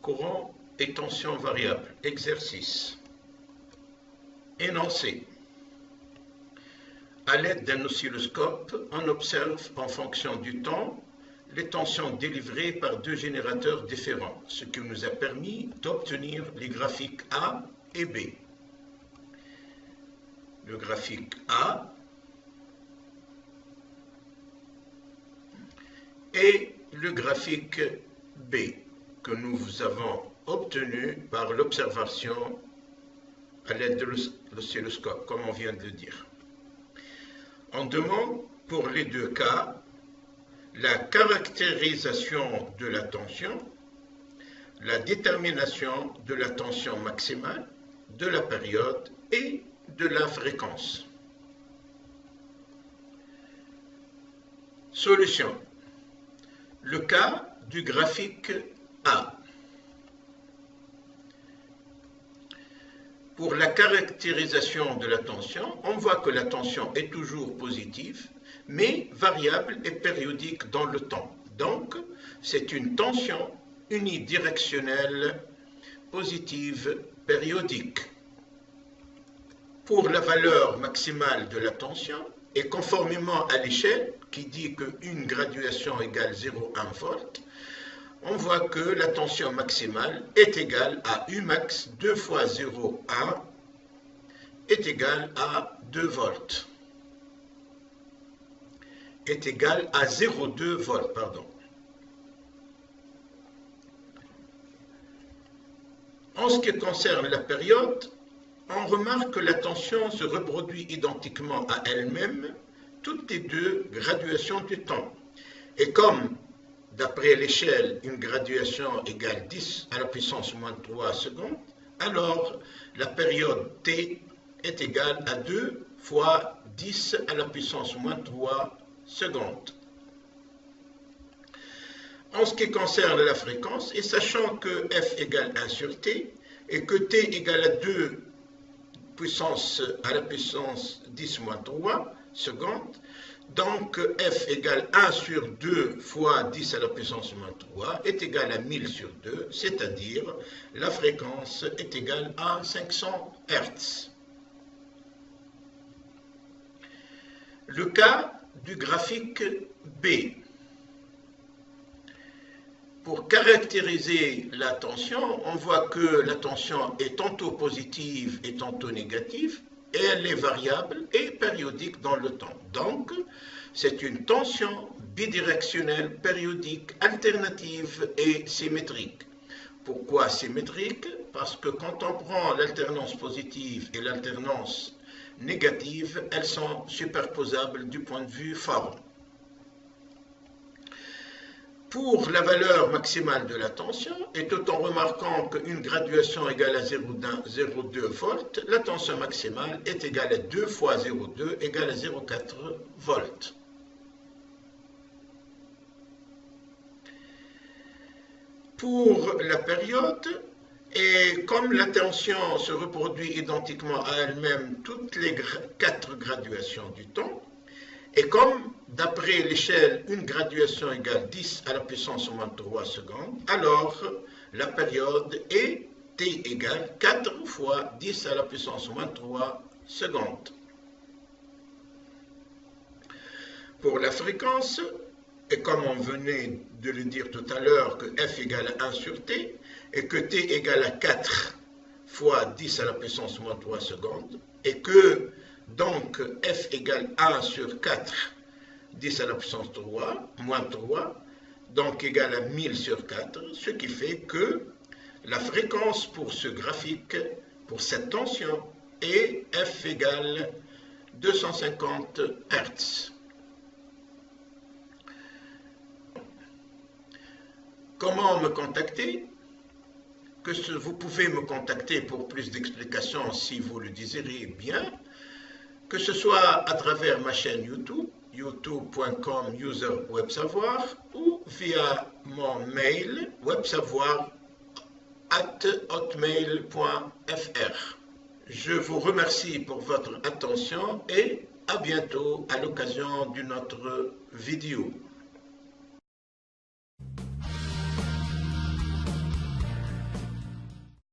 courant et tension variable. Exercice. Énoncé. À l'aide d'un oscilloscope, on observe en fonction du temps les tensions délivrées par deux générateurs différents, ce qui nous a permis d'obtenir les graphiques A et B. Le graphique A et le graphique B que nous avons obtenu par l'observation à l'aide de l'oscilloscope, comme on vient de le dire. On demande pour les deux cas la caractérisation de la tension, la détermination de la tension maximale, de la période et de la fréquence. Solution. Le cas du graphique A. Pour la caractérisation de la tension, on voit que la tension est toujours positive, mais variable et périodique dans le temps. Donc, c'est une tension unidirectionnelle positive périodique. Pour la valeur maximale de la tension, et conformément à l'échelle qui dit qu'une graduation égale 0,1 volt, on voit que la tension maximale est égale à Umax 2 fois 0,1 est égale à 2 volts. Est égale à 0,2 volts, pardon. En ce qui concerne la période, on remarque que la tension se reproduit identiquement à elle-même toutes les deux graduations du temps. Et comme, d'après l'échelle, une graduation égale 10 à la puissance moins 3 secondes, alors la période T est égale à 2 fois 10 à la puissance moins 3 secondes. En ce qui concerne la fréquence, et sachant que F égale 1 sur T, et que T égale à 2 puissance à la puissance 10 moins 3 secondes, donc F égale 1 sur 2 fois 10 à la puissance moins 3 est égal à 1000 sur 2, c'est-à-dire la fréquence est égale à 500 Hz. Le cas du graphique B. Pour caractériser la tension, on voit que la tension est tantôt positive et tantôt négative, et elle est variable et périodique dans le temps. Donc, c'est une tension bidirectionnelle, périodique, alternative et symétrique. Pourquoi symétrique? Parce que quand on prend l'alternance positive et l'alternance négative, elles sont superposables du point de vue forme. Pour la valeur maximale de la tension, et tout en remarquant qu'une graduation égale à 0,2 volts, la tension maximale est égale à 2 fois 0,2 égale à 0,4 volts. Pour la période, et comme la tension se reproduit identiquement à elle-même toutes les 4 graduations du temps, et comme, d'après l'échelle, une graduation égale 10 à la puissance moins 3 secondes, alors la période est T égale 4 fois 10 à la puissance moins 3 secondes. Pour la fréquence, et comme on venait de le dire tout à l'heure, que F égale à 1 sur T, et que T égale à 4 fois 10 à la puissance moins 3 secondes, et que donc F égale 1 sur 4, 10 à la puissance 3, moins 3, donc égale à 1000 sur 4, ce qui fait que la fréquence pour ce graphique, pour cette tension, est F égale 250 Hz. Comment me contacter? Vous pouvez me contacter pour plus d'explications si vous le désirez bien, que ce soit à travers ma chaîne YouTube, youtube.com user-websavoir, ou via mon mail websavoir@hotmail.fr. Je vous remercie pour votre attention et à bientôt à l'occasion d'une autre vidéo.